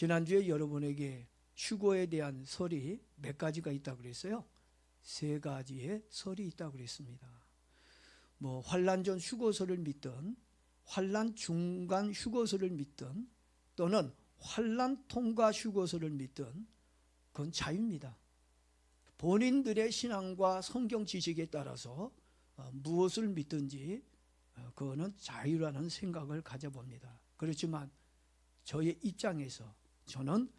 지난주에 여러분에게 휴거에 대한 설이 몇 가지가 있다고 그랬어요? 3가지의 설이 있다고 그랬습니다. 환난 전 휴거설을 믿든 환난 중간 휴거설을 믿든 또는 환난 통과 휴거설을 믿든 그건 자유입니다. 본인들의 신앙과 성경 지식에 따라서 무엇을 믿든지 그거는 자유라는 생각을 가져봅니다. 그렇지만 저의 입장에서 저는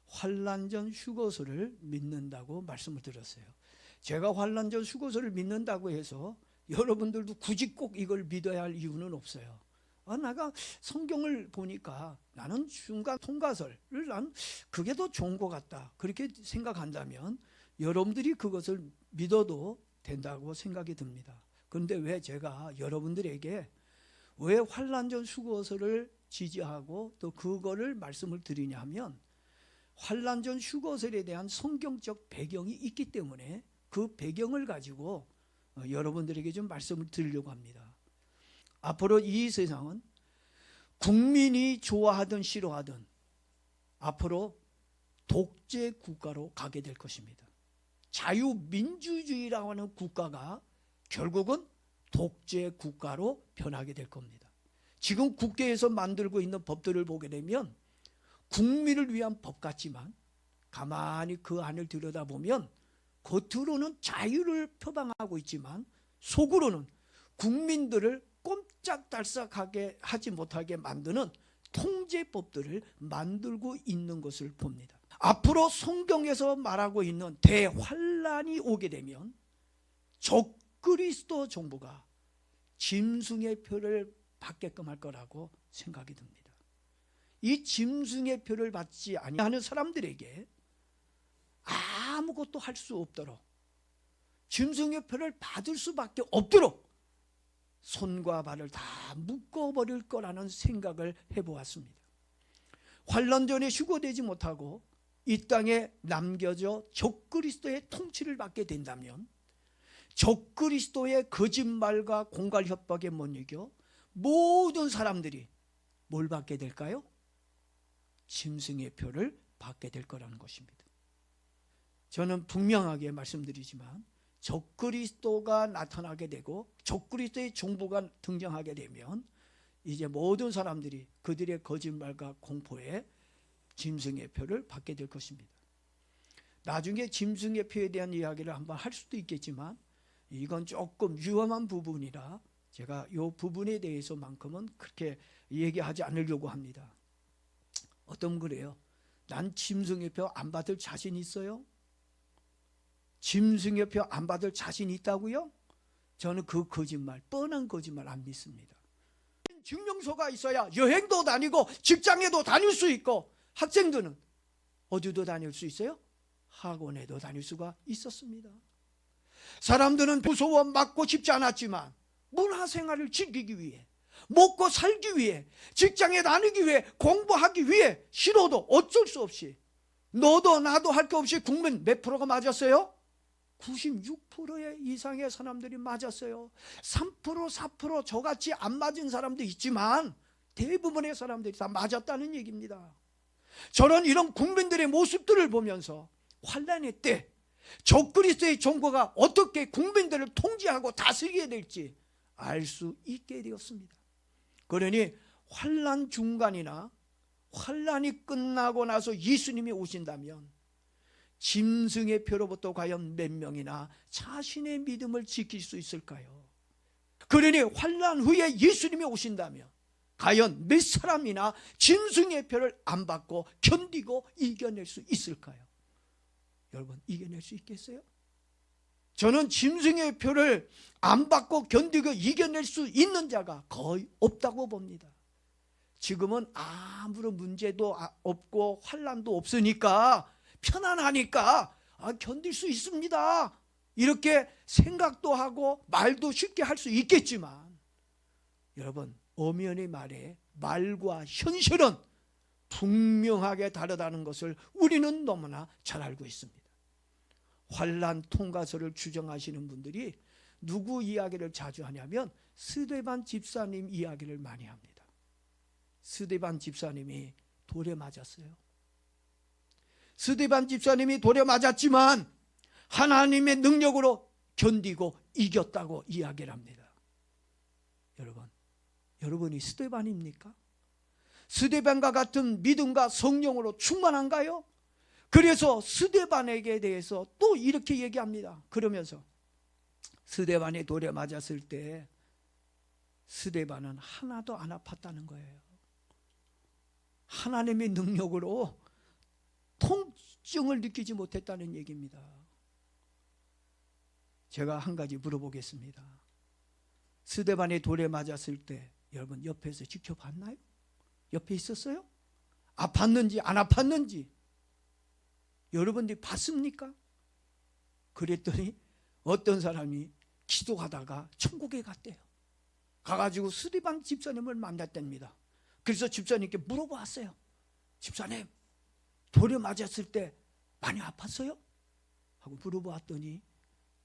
환난 전 휴거설을 믿는다고 말씀을 드렸어요. 제가 환난 전 휴거설을 믿는다고 해서 여러분들도 굳이 꼭 이걸 믿어야 할 이유는 없어요. 내가 성경을 보니까 나는 중간 통과설을 난 그게 더 좋은 것 같다. 그렇게 생각한다면 여러분들이 그것을 믿어도 된다고 생각이 듭니다. 그런데 왜 제가 여러분들에게 왜 환난 전 휴거설을 지지하고 또 그거를 말씀을 드리냐 하면 환난 전 휴거설에 대한 성경적 배경이 있기 때문에 그 배경을 가지고 여러분들에게 좀 말씀을 드리려고 합니다. 앞으로 이 세상은 국민이 좋아하든 싫어하든 앞으로 독재 국가로 가게 될 것입니다. 자유민주주의라고 하는 국가가 결국은 독재 국가로 변하게 될 겁니다. 지금 국회에서 만들고 있는 법들을 보게 되면 국민을 위한 법 같지만 가만히 그 안을 들여다보면 겉으로는 자유를 표방하고 있지만 속으로는 국민들을 꼼짝달싹하게 하지 못하게 만드는 통제법들을 만들고 있는 것을 봅니다. 앞으로 성경에서 말하고 있는 대환란이 오게 되면 적그리스도 정부가 짐승의 표를 받게끔 할 거라고 생각이 듭니다. 이 짐승의 표를 받지 아니하는 사람들에게 아무것도 할 수 없도록 짐승의 표를 받을 수밖에 없도록 손과 발을 다 묶어버릴 거라는 생각을 해보았습니다. 환난 전에 휴거되지 못하고 이 땅에 남겨져 적그리스도의 통치를 받게 된다면 적그리스도의 거짓말과 공갈 협박에 못 이겨 모든 사람들이 뭘 받게 될까요? 짐승의 표를 받게 될 거라는 것입니다. 저는 분명하게 말씀드리지만 적그리스도가 나타나게 되고 적그리스도의 정부가 등장하게 되면 이제 모든 사람들이 그들의 거짓말과 공포에 짐승의 표를 받게 될 것입니다. 나중에 짐승의 표에 대한 이야기를 한번 할 수도 있겠지만 이건 조금 위험한 부분이라 제가 이 부분에 대해서만큼은 그렇게 얘기하지 않으려고 합니다. 어떤 그래요? 난 짐승의 표 안 받을 자신 있어요? 짐승의 표 안 받을 자신 있다고요? 저는 그 거짓말, 뻔한 거짓말 안 믿습니다. 증명서가 있어야 여행도 다니고 직장에도 다닐 수 있고 학생들은 어디도 다닐 수 있어요? 학원에도 다닐 수가 있었습니다. 사람들은 무서워 맞고 싶지 않았지만 문화생활을 즐기기 위해 먹고 살기 위해 직장에 다니기 위해 공부하기 위해 싫어도 어쩔 수 없이 너도 나도 할 게 없이 국민 몇 프로가 맞았어요? 96% 이상의 사람들이 맞았어요. 3% 4% 저같이 안 맞은 사람도 있지만 대부분의 사람들이 다 맞았다는 얘기입니다. 저는 이런 국민들의 모습들을 보면서 환난의 때 적그리스도의 정부가 어떻게 국민들을 통제하고 다스리게 될지 알 수 있게 되었습니다. 그러니 환난 중간이나 환난이 끝나고 나서 예수님이 오신다면 짐승의 표로부터 과연 몇 명이나 자신의 믿음을 지킬 수 있을까요? 그러니 환난 후에 예수님이 오신다면 과연 몇 사람이나 짐승의 표를 안 받고 견디고 이겨낼 수 있을까요? 여러분, 이겨낼 수 있겠어요? 저는 짐승의 표를 안 받고 견디고 이겨낼 수 있는 자가 거의 없다고 봅니다. 지금은 아무런 문제도 없고 환난도 없으니까 편안하니까 견딜 수 있습니다. 이렇게 생각도 하고 말도 쉽게 할 수 있겠지만 여러분, 엄연히 말해 말과 현실은 분명하게 다르다는 것을 우리는 너무나 잘 알고 있습니다. 환난 통과설을 주장하시는 분들이 누구 이야기를 자주 하냐면 스데반 집사님 이야기를 많이 합니다. 스데반 집사님이 돌에 맞았어요. 스데반 집사님이 돌에 맞았지만 하나님의 능력으로 견디고 이겼다고 이야기를 합니다. 여러분이 스데반입니까? 스데반과 같은 믿음과 성령으로 충만한가요? 그래서 스데반에게 대해서 또 이렇게 얘기합니다. 그러면서 스데반이 돌에 맞았을 때 스데반은 하나도 안 아팠다는 거예요. 하나님의 능력으로 통증을 느끼지 못했다는 얘기입니다. 제가 한 가지 물어보겠습니다. 스데반이 돌에 맞았을 때 여러분 옆에서 지켜봤나요? 옆에 있었어요? 아팠는지 안 아팠는지 여러분들이 봤습니까? 그랬더니 어떤 사람이 기도하다가 천국에 갔대요. 가가지고 스데반 집사님을 만났답니다. 그래서 집사님께 물어봤어요. 집사님, 돌에 맞았을 때 많이 아팠어요? 하고 물어봤더니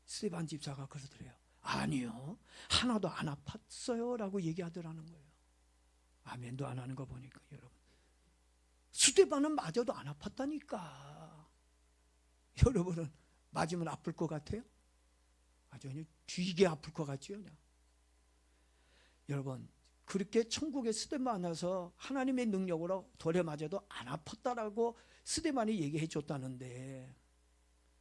스데반 집사가 그러더래요. 아니요, 하나도 안 아팠어요 라고 얘기하더라는 거예요. 아멘도 안 하는 거 보니까 여러분, 스데반은 맞아도 안 아팠다니까. 여러분은 맞으면 아플 것 같아요? 아주 뒤게 아플 것 같죠? 그냥. 여러분, 그렇게 천국에 스데반 와서 하나님의 능력으로 돌에 맞아도 안 아팠다라고 스데반이 얘기해 줬다는데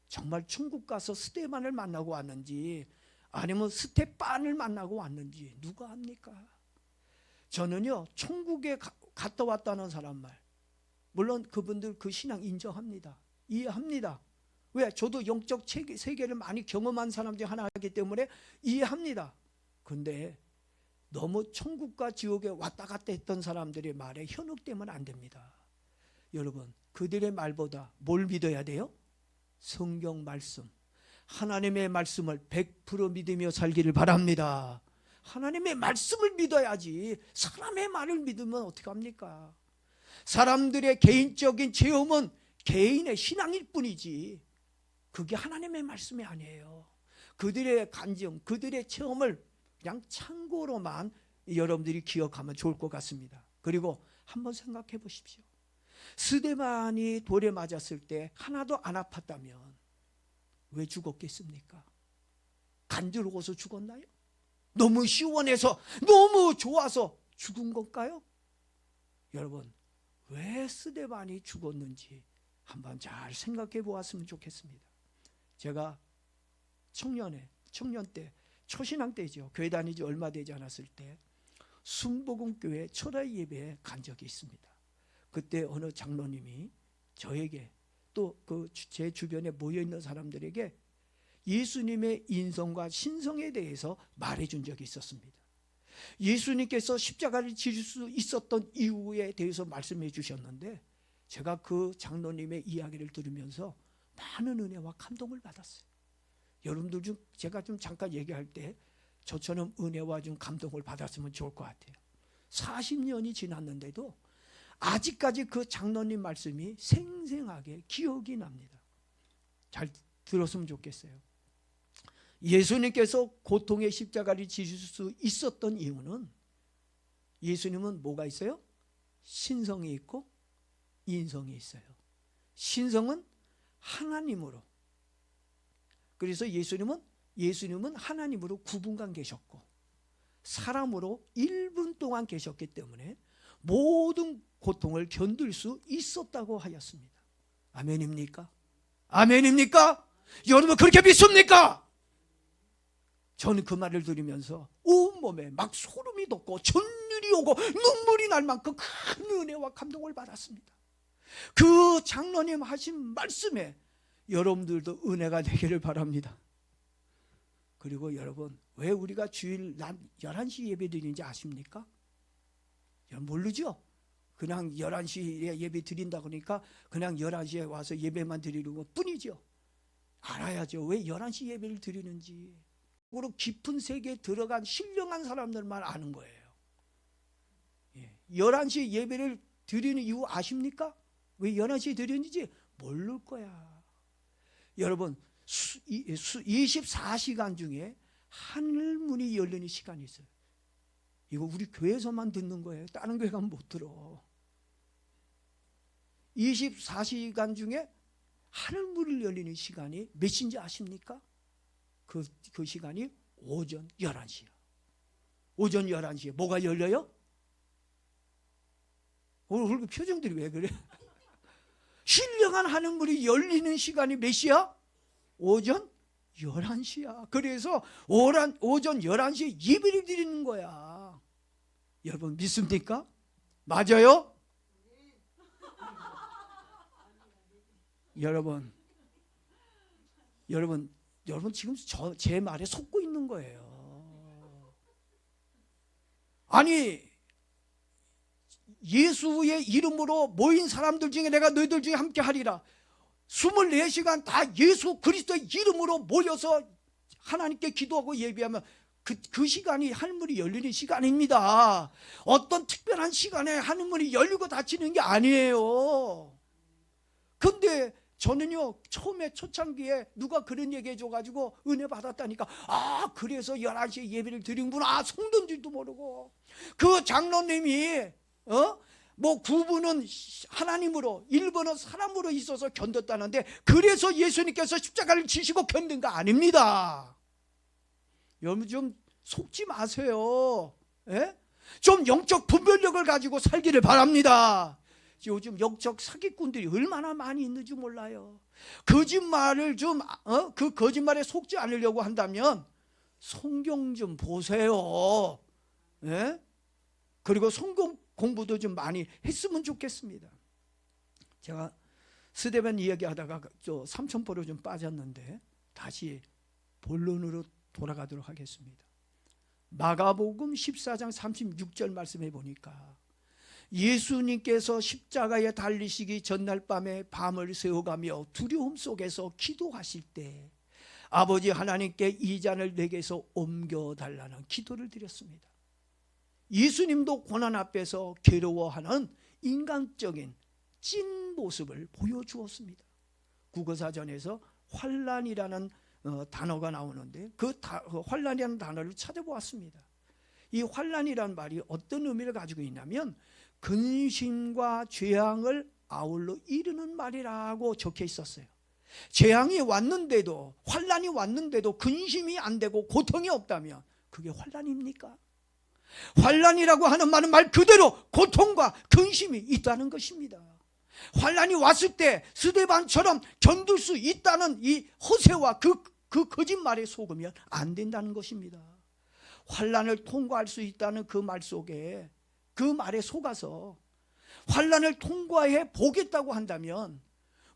정말 천국 가서 스데반을 만나고 왔는지 아니면 스테반을 만나고 왔는지 누가 압니까? 저는요, 천국에 갔다 왔다는 사람 말, 물론 그분들 그 신앙 인정합니다. 이해합니다. 왜? 저도 영적 세계를 많이 경험한 사람 중 하나이기 때문에 이해합니다. 근데 너무 천국과 지옥에 왔다 갔다 했던 사람들의 말에 현혹되면 안 됩니다. 여러분, 그들의 말보다 뭘 믿어야 돼요? 성경 말씀, 하나님의 말씀을 100% 믿으며 살기를 바랍니다. 하나님의 말씀을 믿어야지 사람의 말을 믿으면 어떡합니까? 사람들의 개인적인 체험은 개인의 신앙일 뿐이지 그게 하나님의 말씀이 아니에요. 그들의 간증, 그들의 체험을 그냥 참고로만 여러분들이 기억하면 좋을 것 같습니다. 그리고 한번 생각해 보십시오. 스데반이 돌에 맞았을 때 하나도 안 아팠다면 왜 죽었겠습니까? 간지러워서 죽었나요? 너무 시원해서 너무 좋아서 죽은 건가요? 여러분, 왜 스데반이 죽었는지 한번 잘 생각해 보았으면 좋겠습니다. 제가 청년 때 초신앙 때죠. 교회 다니지 얼마 되지 않았을 때 순복음교회 초라이 예배에 간 적이 있습니다. 그때 어느 장로님이 저에게 또 그 제 주변에 모여있는 사람들에게 예수님의 인성과 신성에 대해서 말해준 적이 있었습니다. 예수님께서 십자가를 지실 수 있었던 이유에 대해서 말씀해 주셨는데 제가 그 장로님의 이야기를 들으면서 많은 은혜와 감동을 받았어요. 여러분들 중 제가 좀 잠깐 얘기할 때 저처럼 은혜와 좀 감동을 받았으면 좋을 것 같아요. 40년이 지났는데도 아직까지 그 장로님 말씀이 생생하게 기억이 납니다. 잘 들었으면 좋겠어요. 예수님께서 고통의 십자가를 지실 수 있었던 이유는 예수님은 뭐가 있어요? 신성이 있고 인성이 있어요. 신성은 하나님으로, 그래서 예수님은 하나님으로 9분간 계셨고 사람으로 1분 동안 계셨기 때문에 모든 고통을 견딜 수 있었다고 하였습니다. 아멘입니까? 아멘입니까? 여러분 그렇게 믿습니까? 저는 그 말을 들으면서 온몸에 막 소름이 돋고 전율이 오고 눈물이 날 만큼 큰 은혜와 감동을 받았습니다. 그 장로님 하신 말씀에 여러분들도 은혜가 되기를 바랍니다. 그리고 여러분, 왜 우리가 주일 낮 11시 예배 드리는지 아십니까? 여러분 모르죠? 그냥 11시에 예배 드린다 그러니까 그냥 11시에 와서 예배만 드리는 것 뿐이죠. 알아야죠. 왜 11시 예배를 드리는지. 그리고 깊은 세계에 들어간 신령한 사람들만 아는 거예요. 11시 예배를 드리는 이유 아십니까? 왜 11시에 드리는지 모를 거야. 여러분 24시간 중에 하늘문이 열리는 시간이 있어요. 이거 우리 교회에서만 듣는 거예요. 다른 교회 가면 못 들어. 24시간 중에 하늘문을 열리는 시간이 몇 시인지 아십니까? 그 시간이 오전 11시야. 오전 11시에 뭐가 열려요? 오늘 그 표정들이 왜 그래? 신령한 하늘문이 열리는 시간이 몇 시야? 오전 11시야. 그래서 오전 11시에 예배를 드리는 거야. 여러분 믿습니까? 맞아요? 여러분 지금 제 말에 속고 있는 거예요. 아니, 예수의 이름으로 모인 사람들 중에 내가 너희들 중에 함께 하리라. 24시간 다 예수 그리스도의 이름으로 모여서 하나님께 기도하고 예배하면 그 시간이 하늘문이 열리는 시간입니다. 어떤 특별한 시간에 하늘문이 열리고 닫히는 게 아니에요. 근데 저는요, 처음에 초창기에 누가 그런 얘기 해줘가지고 은혜 받았다니까, 아, 그래서 11시에 예배를 드리는구나. 성도인지도 모르고. 그 장로님이 뭐 9분은 하나님으로 1분은 사람으로 있어서 견뎠다는데, 그래서 예수님께서 십자가를 지시고 견딘 거 아닙니다. 여러분 좀 속지 마세요. 예? 좀 영적 분별력을 가지고 살기를 바랍니다. 요즘 영적 사기꾼들이 얼마나 많이 있는지 몰라요. 거짓말을 그 거짓말에 속지 않으려고 한다면 성경 좀 보세요. 예? 그리고 성경 공부도 좀 많이 했으면 좋겠습니다. 제가 스데반 이야기하다가 삼천포로 좀 빠졌는데 다시 본론으로 돌아가도록 하겠습니다. 마가복음 14장 36절 말씀해 보니까 예수님께서 십자가에 달리시기 전날 밤에 밤을 새워가며 두려움 속에서 기도하실 때 아버지 하나님께 이 잔을 내게서 옮겨달라는 기도를 드렸습니다. 예수님도 고난 앞에서 괴로워하는 인간적인 찐 모습을 보여주었습니다. 국어사전에서 환난이라는 단어가 나오는데 그 환난이라는 단어를 찾아보았습니다. 이 환난이라는 말이 어떤 의미를 가지고 있냐면 근심과 재앙을 아울러 이루는 말이라고 적혀 있었어요. 재앙이 왔는데도, 환난이 왔는데도 근심이 안 되고 고통이 없다면 그게 환난입니까? 환난이라고 하는 말은 말 그대로 고통과 근심이 있다는 것입니다. 환난이 왔을 때 스데반처럼 견딜 수 있다는 이 허세와 그 거짓말에 속으면 안 된다는 것입니다. 환난을 통과할 수 있다는 그 말 속에, 그 말에 속아서 환난을 통과해 보겠다고 한다면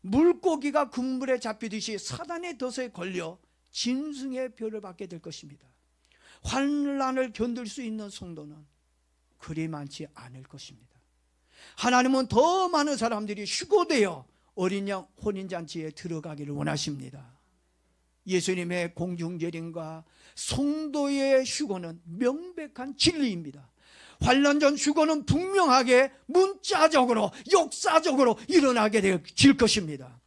물고기가 그물에 잡히듯이 사단의 덫에 걸려 짐승의 표를 받게 될 것입니다. 환난을 견딜 수 있는 성도는 그리 많지 않을 것입니다. 하나님은 더 많은 사람들이 휴거되어 어린 양 혼인잔치에 들어가기를 원하십니다. 예수님의 공중재림과 성도의 휴거는 명백한 진리입니다. 환난 전 휴거는 분명하게 문자적으로 역사적으로 일어나게 될 것입니다.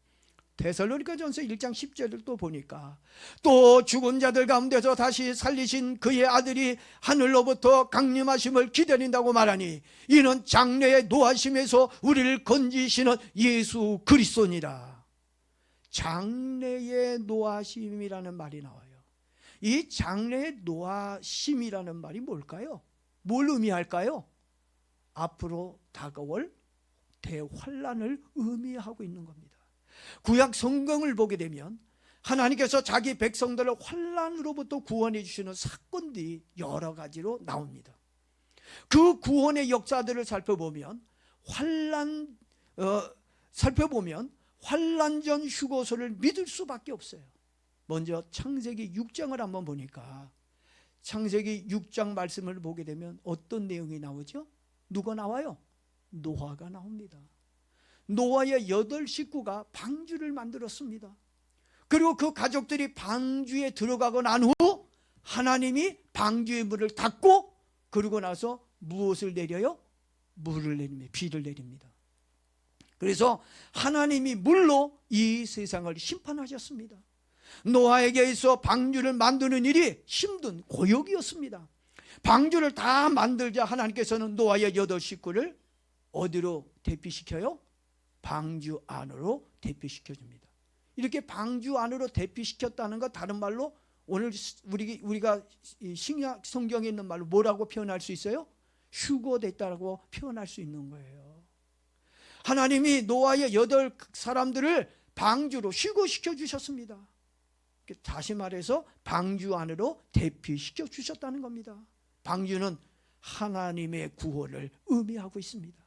데살로니가전서 1장 10절을 또 보니까 또 죽은 자들 가운데서 다시 살리신 그의 아들이 하늘로부터 강림하심을 기다린다고 말하니 이는 장래의 노하심에서 우리를 건지시는 예수 그리스도니라. 장래의 노하심이라는 말이 나와요. 이 장래의 노하심이라는 말이 뭘까요? 뭘 의미할까요? 앞으로 다가올 대환란을 의미하고 있는 겁니다. 구약 성경을 보게 되면 하나님께서 자기 백성들을 환란으로부터 구원해 주시는 사건들이 여러 가지로 나옵니다. 그 구원의 역사들을 살펴보면 환란 전 휴거소를 믿을 수밖에 없어요. 먼저 창세기 6장을 한번 보니까 창세기 6장 말씀을 보게 되면 어떤 내용이 나오죠? 누가 나와요? 노아가 나옵니다. 노아의 8 식구가 방주를 만들었습니다. 그리고 그 가족들이 방주에 들어가고 난 후 하나님이 방주의 문을 닫고 그러고 나서 무엇을 내려요? 물을 내립니다. 비를 내립니다. 그래서 하나님이 물로 이 세상을 심판하셨습니다. 노아에게 있어 방주를 만드는 일이 힘든 고역이었습니다. 방주를 다 만들자 하나님께서는 노아의 8 식구를 어디로 대피시켜요? 방주 안으로 대피시켜줍니다. 이렇게 방주 안으로 대피시켰다는 것, 다른 말로 오늘 우리가 신약 성경에 있는 말로 뭐라고 표현할 수 있어요? 휴거됐다고 표현할 수 있는 거예요. 하나님이 노아의 8사람들을 방주로 휴거시켜 주셨습니다. 다시 말해서 방주 안으로 대피시켜 주셨다는 겁니다. 방주는 하나님의 구원을 의미하고 있습니다.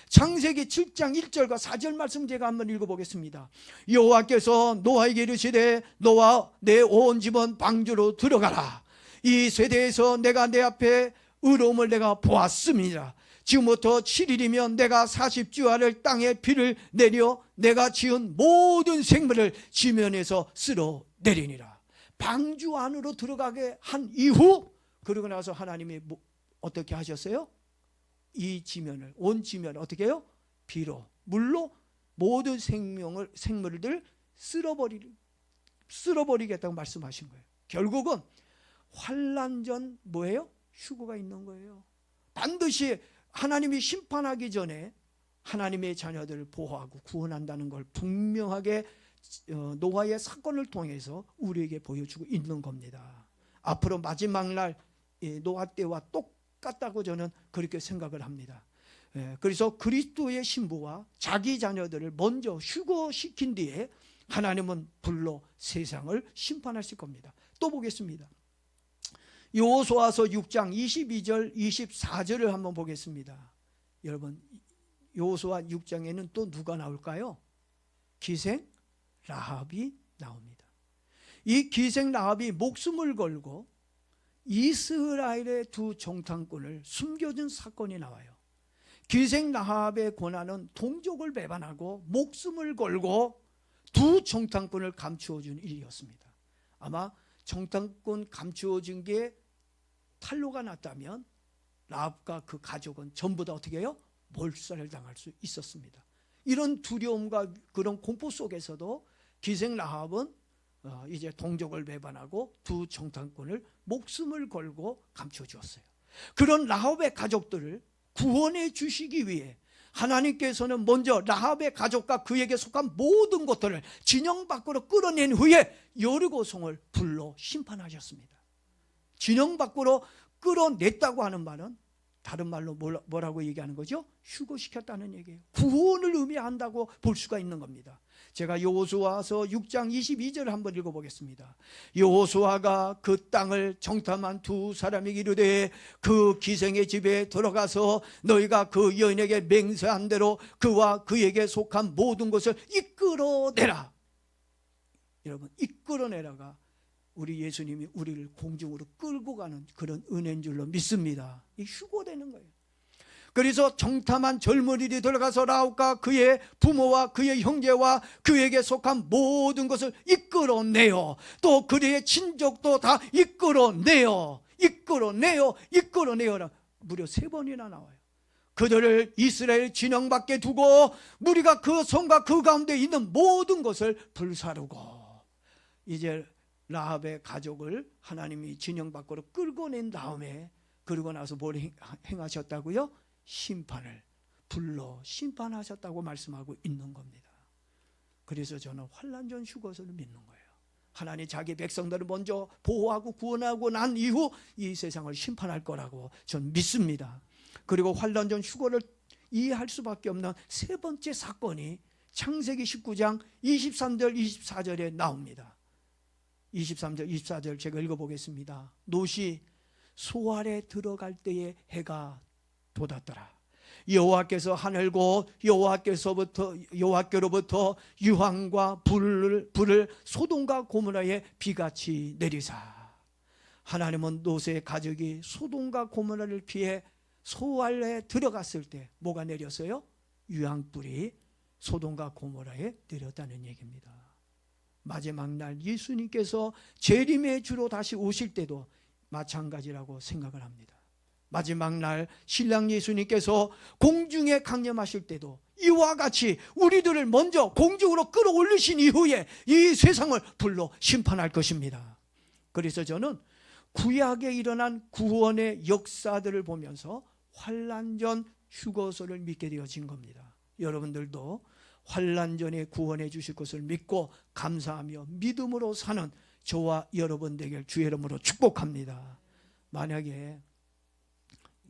창세기 7장 1절과 4절 말씀 제가 한번 읽어보겠습니다. 여호와께서 노아에게 이르시되 노아 내 온 집은 방주로 들어가라. 이 세대에서 내가 내 앞에 의로움을 내가 보았습니다. 지금부터 7일이면 내가 40주야를 땅에 비를 내려 내가 지은 모든 생물을 지면에서 쓸어내리니라. 방주 안으로 들어가게 한 이후, 그러고 나서 하나님이 어떻게 하셨어요? 이 지면을, 온 지면을 어떻게 해요? 비로, 물로 모든 생물들 쓸어버리겠다고 말씀하신 거예요. 결국은 환난 전 뭐예요? 휴거가 있는 거예요. 반드시 하나님이 심판하기 전에 하나님의 자녀들을 보호하고 구원한다는 걸 분명하게 노아의 사건을 통해서 우리에게 보여주고 있는 겁니다. 앞으로 마지막 날 노아 때와 똑같다고 저는 그렇게 생각을 합니다. 그래서 그리스도의 신부와 자기 자녀들을 먼저 휴거시킨 뒤에 하나님은 불로 세상을 심판하실 겁니다. 또 보겠습니다. 여호수아서 6장 22절 24절을 한번 보겠습니다. 여러분, 여호수아 6장에는 또 누가 나올까요? 기생 라합이 나옵니다. 이 기생 라합이 목숨을 걸고 이스라엘의 두 정탐꾼을 숨겨준 사건이 나와요. 기생 라합의 고난은 동족을 배반하고 목숨을 걸고 두 정탐꾼을 감추어준 일이었습니다. 아마 정탐꾼 감추어준 게 탄로가 났다면 라합과 그 가족은 전부 다 어떻게 해요? 몰살을 당할 수 있었습니다. 이런 두려움과 그런 공포 속에서도 기생 라합은 이제 동족을 배반하고 두 정탐꾼을 목숨을 걸고 감춰주었어요. 그런 라합의 가족들을 구원해 주시기 위해 하나님께서는 먼저 라합의 가족과 그에게 속한 모든 것들을 진영 밖으로 끌어낸 후에 여리고성을 불로 심판하셨습니다. 진영 밖으로 끌어냈다고 하는 말은 다른 말로 뭐라고 얘기하는 거죠? 휴거시켰다는 얘기예요. 구원을 의미한다고 볼 수가 있는 겁니다. 제가 여호수아서 6장 22절을 한번 읽어보겠습니다. 여호수아가 그 땅을 정탐한 두 사람에게 이르되 그 기생의 집에 들어가서 너희가 그 여인에게 맹세한 대로 그와 그에게 속한 모든 것을 이끌어내라. 여러분, 이끌어내라가 우리 예수님이 우리를 공중으로 끌고 가는 그런 은혜인 줄로 믿습니다. 이 휴거되는 거예요. 그래서 정탐한 젊은이들이 들어가서 라합과 그의 부모와 그의 형제와 그에게 속한 모든 것을 이끌어내요. 또 그의 친족도 다 이끌어내요. 이끌어내요라 무려 3번이나 나와요. 그들을 이스라엘 진영 밖에 두고 무리가 그 성과 그 가운데 있는 모든 것을 불사르고 이제 라합의 가족을 하나님이 진영 밖으로 끌고 낸 다음에 그러고 나서 뭘 행하셨다고요? 심판을 불로 심판하셨다고 말씀하고 있는 겁니다. 그래서 저는 환난 전 휴거를 믿는 거예요. 하나님 자기 백성들을 먼저 보호하고 구원하고 난 이후 이 세상을 심판할 거라고 저는 믿습니다. 그리고 환난 전 휴거를 이해할 수밖에 없는 세 번째 사건이 창세기 19장 23절 24절에 나옵니다. 23절 24절 제가 읽어보겠습니다. 롯이 소알에 들어갈 때에 해가 돋았더라. 여호와께서 하늘고 여호와께로부터 유황과 불을 소돔과 고모라에 비같이 내리사. 하나님은 롯의 가족이 소돔과 고모라를 피해 소알에 들어갔을 때 뭐가 내렸어요? 유황불이 소돔과 고모라에 내렸다는 얘기입니다. 마지막 날 예수님께서 재림의 주로 다시 오실 때도 마찬가지라고 생각을 합니다. 마지막 날 신랑 예수님께서 공중에 강림하실 때도 이와 같이 우리들을 먼저 공중으로 끌어올리신 이후에 이 세상을 불로 심판할 것입니다. 그래서 저는 구약에 일어난 구원의 역사들을 보면서 환난 전 휴거소를 믿게 되어진 겁니다. 여러분들도 환난 전에 구원해 주실 것을 믿고 감사하며 믿음으로 사는 저와 여러분 되길 주의 이름으로 축복합니다. 만약에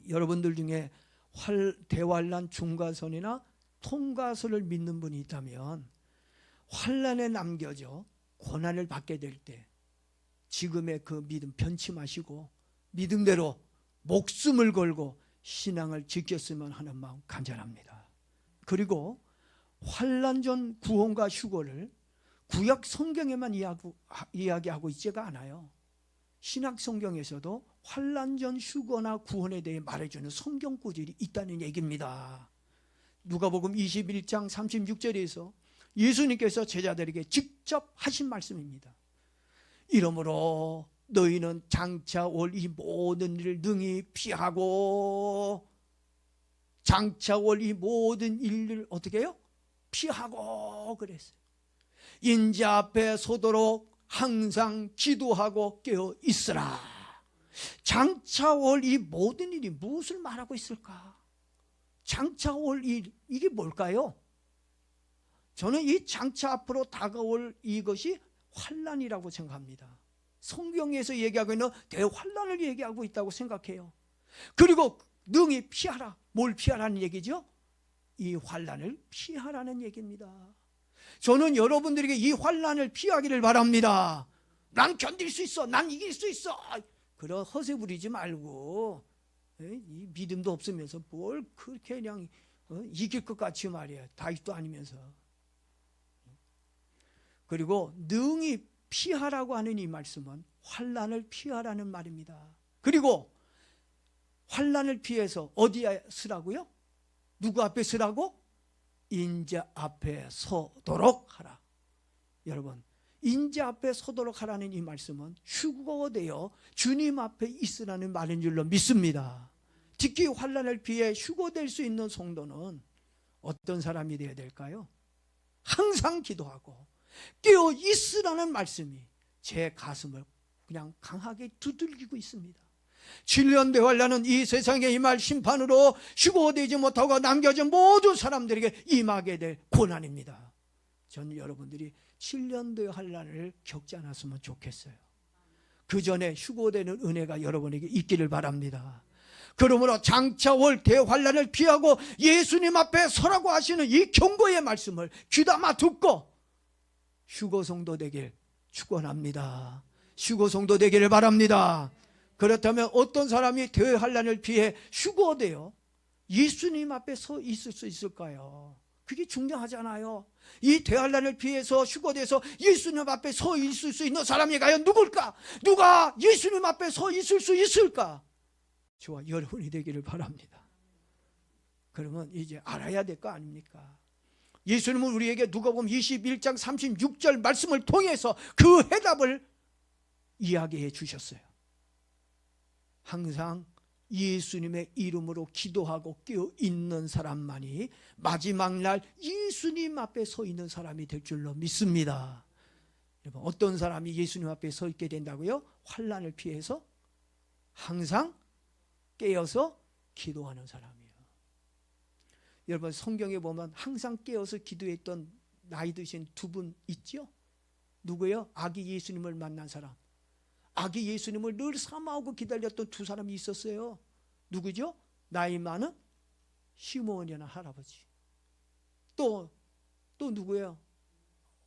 여러분들 중에 대환난 중과선이나 통과선을 믿는 분이 있다면 환난에 남겨져 고난을 받게 될 때 지금의 그 믿음 변치 마시고 믿음대로 목숨을 걸고 신앙을 지켰으면 하는 마음 간절합니다. 그리고 환난 전 구원과 휴거를 구약 성경에만 이야기하고 있지가 않아요. 신약 성경에서도 환난 전 휴거나 구원에 대해 말해주는 성경 구절이 있다는 얘기입니다. 누가복음 21장 36절에서 예수님께서 제자들에게 직접 하신 말씀입니다. 이러므로 너희는 장차 올 이 모든 일을 능히 피하고, 장차 올 이 모든 일을 어떻게 해요? 피하고 그랬어요. 인자 앞에 서도록 항상 기도하고 깨어 있으라. 장차 올 이 모든 일이 무엇을 말하고 있을까? 장차 올 일, 이게 뭘까요? 저는 이 장차 앞으로 다가올 이것이 환난이라고 생각합니다. 성경에서 얘기하고 있는 대환난을 얘기하고 있다고 생각해요. 그리고 능히 피하라. 뭘 피하라는 얘기죠? 이 환난을 피하라는 얘기입니다. 저는 여러분들에게 이 환난을 피하기를 바랍니다. 난 견딜 수 있어. 난 이길 수 있어. 그런 허세 부리지 말고, 이 믿음도 없으면서 뭘 그렇게 그냥 이길 것 같이 말이야. 다윗도 아니면서. 그리고 능히 피하라고 하는 이 말씀은 환난을 피하라는 말입니다. 그리고 환난을 피해서 어디에 서라고요? 누구 앞에 서라고? 인자 앞에 서도록 하라. 여러분, 인자 앞에 서도록 하라는 이 말씀은 휴거되어 주님 앞에 있으라는 말인 줄로 믿습니다. 특히 환난을 피해 휴거될 수 있는 성도는 어떤 사람이 되어야 될까요? 항상 기도하고 깨어 있으라는 말씀이 제 가슴을 그냥 강하게 두들기고 있습니다. 7년 대환란은 이 세상에 임할 심판으로 휴거되지 못하고 남겨진 모든 사람들에게 임하게 될 고난입니다. 저는 여러분들이 7년 대환란을 겪지 않았으면 좋겠어요. 그 전에 휴거되는 은혜가 여러분에게 있기를 바랍니다. 그러므로 장차 올 대환란을 피하고 예수님 앞에 서라고 하시는 이 경고의 말씀을 귀담아 듣고 휴거 성도 되길 축원합니다. 휴거 성도 되기를 바랍니다. 그렇다면 어떤 사람이 대환란을 피해 휴거되어 예수님 앞에 서 있을 수 있을까요? 그게 중요하잖아요. 이 대환란을 피해서 휴거돼서 예수님 앞에 서 있을 수 있는 사람이 과연 누굴까? 누가 예수님 앞에 서 있을 수 있을까? 저와 여러분이 되기를 바랍니다. 그러면 이제 알아야 될 거 아닙니까? 예수님은 우리에게 누가복음 21장 36절 말씀을 통해서 그 해답을 이야기해 주셨어요. 항상 예수님의 이름으로 기도하고 깨어 있는 사람만이 마지막 날 예수님 앞에 서 있는 사람이 될 줄로 믿습니다. 여러분, 어떤 사람이 예수님 앞에 서 있게 된다고요? 환난을 피해서 항상 깨어서 기도하는 사람이에요. 여러분, 성경에 보면 항상 깨어서 기도했던 나이 드신 두 분 있죠? 누구예요? 아기 예수님을 만난 사람. 아기 예수님을 늘 사모하고 기다렸던 두 사람이 있었어요. 누구죠? 나이 많은 시므온이나 할아버지. 또 누구예요?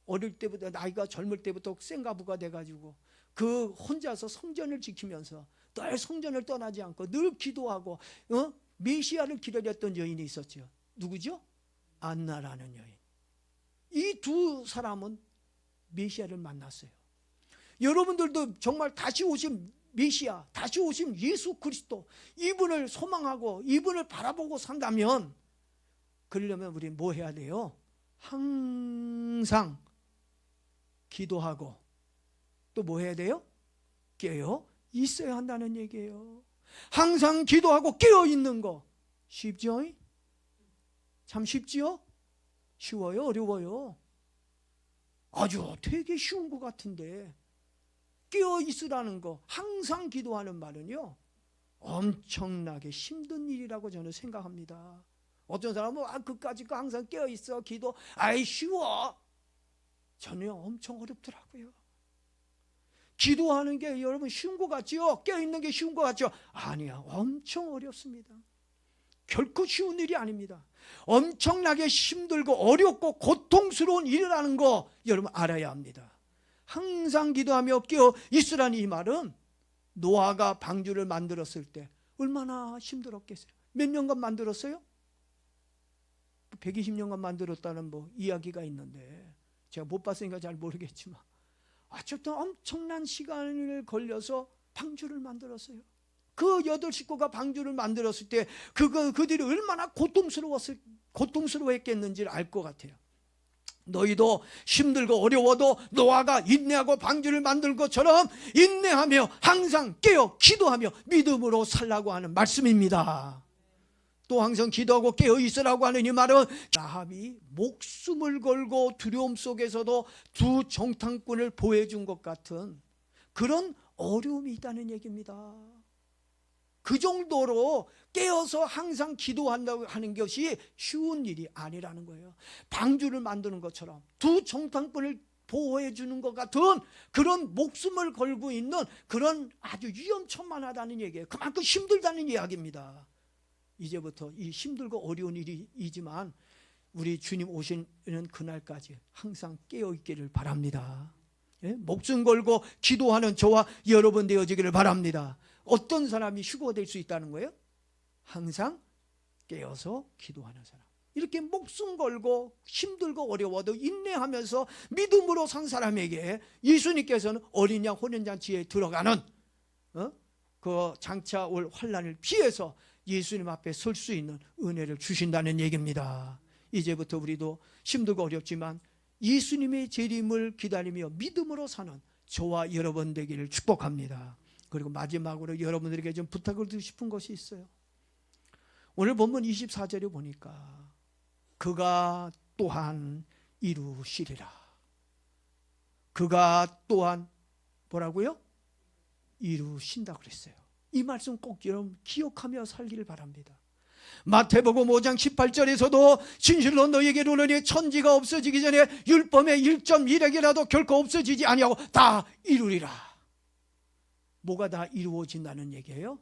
어릴 때부터, 나이가 젊을 때부터 생가부가 돼가지고 그 혼자서 성전을 지키면서 늘 성전을 떠나지 않고 늘 기도하고 메시아를 기다렸던 여인이 있었죠. 누구죠? 안나라는 여인. 이 두 사람은 메시아를 만났어요. 여러분들도 정말 다시 오신 메시아, 다시 오신 예수 그리스도, 이분을 소망하고 이분을 바라보고 산다면, 그러려면 우리 뭐 해야 돼요? 항상 기도하고 또 뭐 해야 돼요? 깨어 있어야 한다는 얘기예요. 항상 기도하고 깨어 있는 거 쉽죠? 참 쉽지요? 쉬워요? 어려워요? 아주 되게 쉬운 것 같은데, 깨어 있으라는 거, 항상 기도하는 말은요 엄청나게 힘든 일이라고 저는 생각합니다. 어떤 사람은 그까짓 거 항상 깨어있어 기도 아이 쉬워. 저는 엄청 어렵더라고요. 기도하는 게 여러분 쉬운 것 같지요? 깨어있는 게 쉬운 것 같죠? 아니야, 엄청 어렵습니다. 결코 쉬운 일이 아닙니다. 엄청나게 힘들고 어렵고 고통스러운 일이라는 거 여러분 알아야 합니다. 항상 기도하며 깨어 있으라는 이 말은 노아가 방주를 만들었을 때 얼마나 힘들었겠어요. 몇 년간 만들었어요? 120년간 만들었다는 이야기가 있는데 제가 못 봤으니까 잘 모르겠지만 어쨌든 엄청난 시간을 걸려서 방주를 만들었어요. 그 8식구가 방주를 만들었을 때 그들이 얼마나 고통스러워했겠는지를 알 것 같아요. 너희도 힘들고 어려워도 노아가 인내하고 방주를 만든 것처럼 인내하며 항상 깨어 기도하며 믿음으로 살라고 하는 말씀입니다. 또 항상 기도하고 깨어 있으라고 하는 이 말은 라합이 목숨을 걸고 두려움 속에서도 두 정탐꾼을 보호해준 것 같은 그런 어려움이 있다는 얘기입니다. 그 정도로 깨어서 항상 기도한다고 하는 것이 쉬운 일이 아니라는 거예요. 방주를 만드는 것처럼 두 정탐꾼을 보호해 주는 것 같은 그런 목숨을 걸고 있는 그런 아주 위험천만하다는 얘기예요. 그만큼 힘들다는 이야기입니다. 이제부터 이 힘들고 어려운 일이지만 우리 주님 오시는 그날까지 항상 깨어있기를 바랍니다. 예? 목숨 걸고 기도하는 저와 여러분 되어지기를 바랍니다. 어떤 사람이 휴거될 수 있다는 거예요? 항상 깨어서 기도하는 사람. 이렇게 목숨 걸고 힘들고 어려워도 인내하면서 믿음으로 산 사람에게 예수님께서는 어린 양 혼연잔치에 들어가는 그 장차 올 환난을 피해서 예수님 앞에 설 수 있는 은혜를 주신다는 얘기입니다. 이제부터 우리도 힘들고 어렵지만 예수님의 재림을 기다리며 믿음으로 사는 저와 여러분 되기를 축복합니다. 그리고 마지막으로 여러분들에게 좀 부탁을 드리고 싶은 것이 있어요. 오늘 본문 24절에 보니까 그가 또한 이루시리라. 그가 또한 뭐라고요? 이루신다고 그랬어요. 이 말씀 꼭 여러분 기억하며 살기를 바랍니다. 마태복음 5장 18절에서도 진실로 너희에게 이르노니 천지가 없어지기 전에 율법의 1.1핵이라도 결코 없어지지 아니하고 다 이루리라. 뭐가 다 이루어진다는 얘기예요?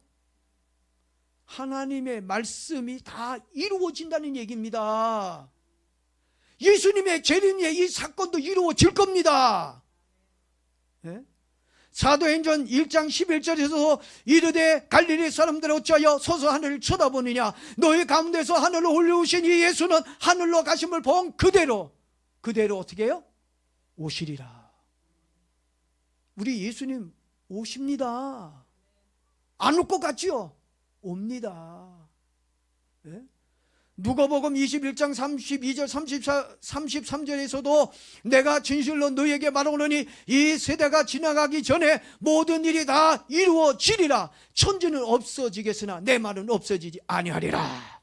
하나님의 말씀이 다 이루어진다는 얘기입니다. 예수님의 재림에 이 사건도 이루어질 겁니다. 네? 사도행전 1장 11절에서 이르되 갈릴리 사람들 어찌하여 서서 하늘을 쳐다보느냐. 너희 가운데서 하늘로 올려오신 이 예수는 하늘로 가심을 본 그대로 어떻게 해요? 오시리라. 우리 예수님 오십니다. 안 올 것 같지요? 옵니다. 네? 누가복음 21장 32절 33절에서도 내가 진실로 너희에게 말하노니 이 세대가 지나가기 전에 모든 일이 다 이루어지리라. 천지는 없어지겠으나 내 말은 없어지지 아니하리라.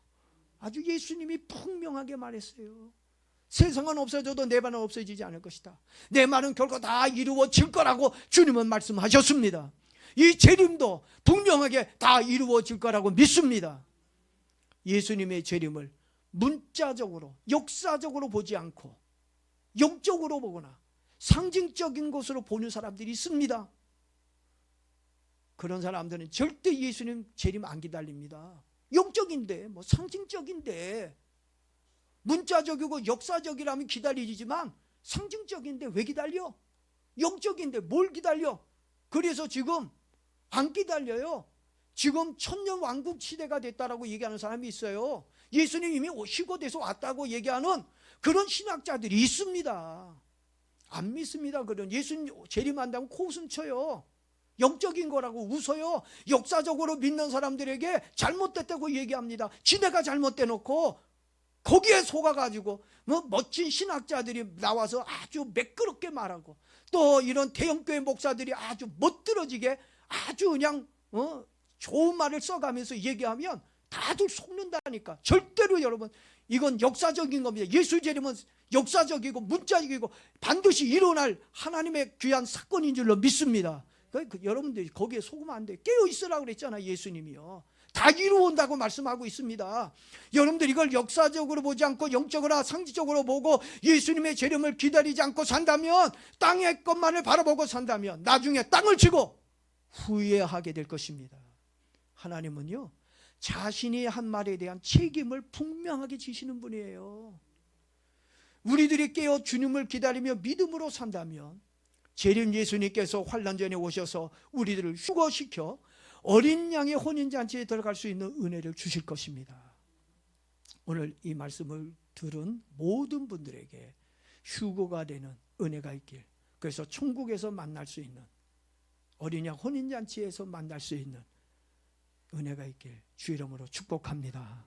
아주 예수님이 분명하게 말했어요. 세상은 없어져도 내 말은 없어지지 않을 것이다. 내 말은 결코 다 이루어질 거라고 주님은 말씀하셨습니다. 이 재림도 분명하게 다 이루어질 거라고 믿습니다. 예수님의 재림을 문자적으로 역사적으로 보지 않고 영적으로 보거나 상징적인 것으로 보는 사람들이 있습니다. 그런 사람들은 절대 예수님 재림 안 기다립니다. 영적인데 상징적인데 문자적이고 역사적이라면 기다리지만 상징적인데 왜 기다려? 영적인데 뭘 기다려? 그래서 지금 안 기다려요. 지금 천년 왕국 시대가 됐다라고 얘기하는 사람이 있어요. 예수님 이미 휴거돼서 왔다고 얘기하는 그런 신학자들이 있습니다. 안 믿습니다. 그런 예수님 재림한다면 코웃음 쳐요. 영적인 거라고 웃어요. 역사적으로 믿는 사람들에게 잘못됐다고 얘기합니다. 지네가 잘못돼 놓고 거기에 속아가지고 멋진 신학자들이 나와서 아주 매끄럽게 말하고 또 이런 대형교회 목사들이 아주 멋들어지게 아주 그냥 좋은 말을 써가면서 얘기하면 다들 속는다니까. 절대로 여러분 이건 역사적인 겁니다. 예수 재림은 역사적이고 문자적이고 반드시 일어날 하나님의 귀한 사건인 줄로 믿습니다. 여러분들이 거기에 속으면 안 돼. 깨어 있으라고 그랬잖아요. 예수님이요. 다 이루어온다고 말씀하고 있습니다. 여러분들 이걸 역사적으로 보지 않고 영적으로 상징적으로 보고 예수님의 재림을 기다리지 않고 산다면, 땅의 것만을 바라보고 산다면 나중에 땅을 치고 후회하게 될 것입니다. 하나님은요, 자신이 한 말에 대한 책임을 분명하게 지시는 분이에요. 우리들이 깨어 주님을 기다리며 믿음으로 산다면 재림 예수님께서 환난 전에 오셔서 우리들을 휴거시켜 어린 양의 혼인잔치에 들어갈 수 있는 은혜를 주실 것입니다. 오늘 이 말씀을 들은 모든 분들에게 휴거가 되는 은혜가 있길, 그래서 천국에서 만날 수 있는, 어린 양 혼인잔치에서 만날 수 있는 은혜가 있길 주 이름으로 축복합니다.